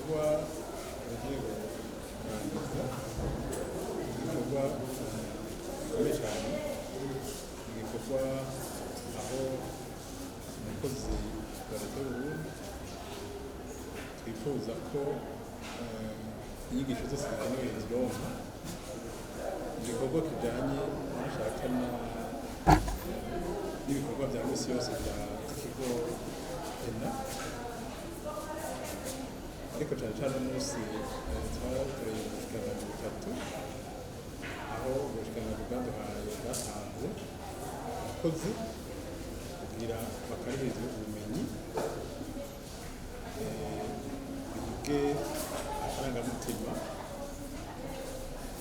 Kuba agiye kurangiza igikorwa gikomeye cyane, igikorwa aho umukozi wa leta y'Uburundi twifuza ko inyigisho zose zikenewe zironka, igikorwa kijanye n'ashaka n'ibikorwa bya misi yose by'ikigo ENA, ariko cyane cyane umunsi twakoreye ubushikiranganji butatu, aho ubushikiranganji bwaduhaye bwatanze abakozi kugira bakarihirize ubumenyi bige akarangamutima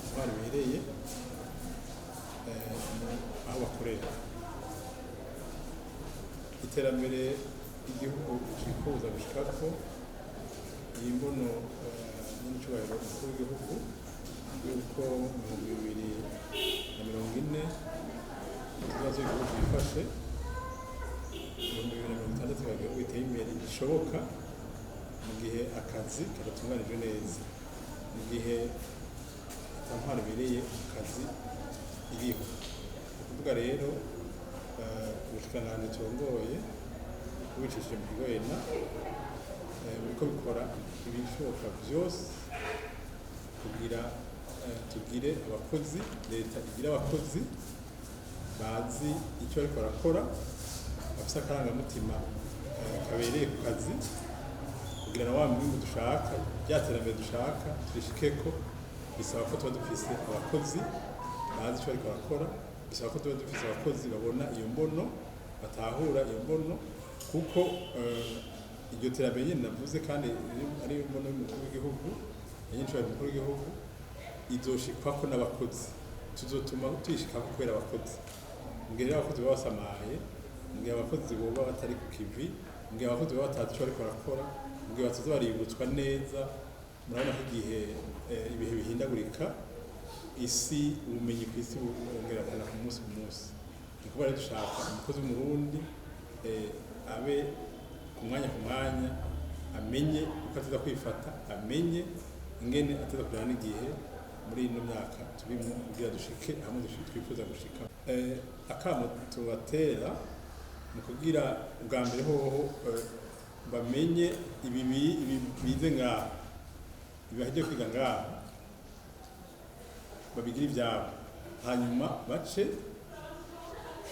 intwaro ibereye aho bakorera. Iterambere igihugu cifuza gushikako, iyi mbono n'icyubahiro umukuru w'igihugu yuko mu 2040 ikibazo igihugu gifashe, mu 2060 igihugu giteye imbere bishoboka mu gihe akazi kadatunganijwe neza, mu gihe intwaro ibereye akazi iriho. Ni ukuvuga rero ubushikiranganji turongoye bubicishije mu kigo ENA biriko bikora ibishoboka vyose kugira tugire abakozi, leta igira abakozi bazi icyo bariko barakora, bafise akarangamutima kabereye ku kazi, kugira na wa mwimbu dushaka, rya terambere dushaka turishikeko. Bisaba ko tuba dufise abakozi bazi icyo bariko barakora, bisaba ko tuba dufise abakozi babona iyo mbono, batahura iyo mbono, kuko iryo terambere nyene navuze kandi ari mbono y'umukuru w'igihugu, yanyinshi y'umukuru w'igihugu, izoshikwako n'abakozi, tuzotuma tuyishikako kubera abakozi. Mu gihe abakozi baba basamaye, mu gihe abakozi boba batari ku kivi, mu gihe abakozi baba batazi ico bariko barakora, mu gihe bataza baributswa neza. Murabona ko igihe ibihe bihindagurika, isi, ubumenyi kw'isi bwongerekana ku munsi ku munsi. Ni kuba rero dushaka umukozi w'umurundi abe ku mwanya amenye uko ateza kwifata, amenye ingene ateza kujana n'igihe muri ino myaka turimwo kugira dushike hamwe twifuza gushika. Akamo tubatera mu kugira ubwa mbere hoho bamenye ibi bize ngaha, bahejeje kwiga ngaha babigira ivyabo, hanyuma bace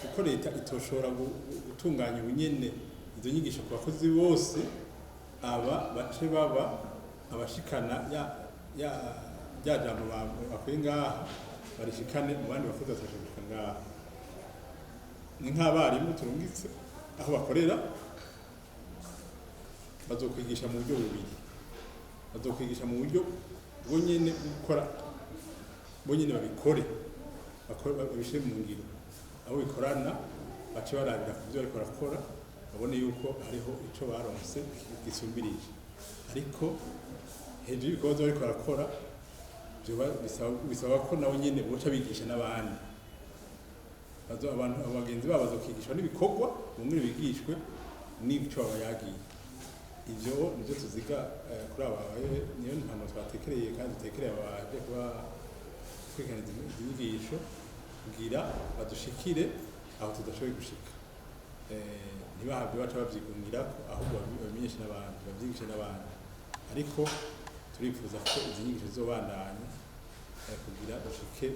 kuko leta itoshobora gutunganya ubunyene izo nyigisho ku bakozi bose, aba bace baba abashikana ya jambo bakuye ngaha barishikane mu bandi bakozi batashobora ngaha. Ni nk'abarimu turungitse aho bakorera, bazokwigisha mu buryo bubiri, bazokwigisha mu buryo bonyene gukora, bonyene babikore babishire mu ngiro, aho bikorana bace barabira ku byo bariko barakora, babone yuko hariho ico baronse gisumbirije. Ariko hejuru y'ibikorwa bariko barakora bisaba ko nabo nyene boca bigisha n'abandi, abagenzi babo bazokigishwa n'ibikorwa, bumwe bigishwe n'ico bayagiye. Ivyo nivyo tuziga kuri abawe, niyo mpano twatekereye kandi dutekereye abaje kuba kwigana izi nyigisho kugira badushikire aho tudashoboye gushika. Ntibahabwe baca bavyigumira, ahubwo babimenyeshe n'abandi, bavyigishe n'abandi. Ariko turifuza ko izi nyigisho zizobandanya kugira dushike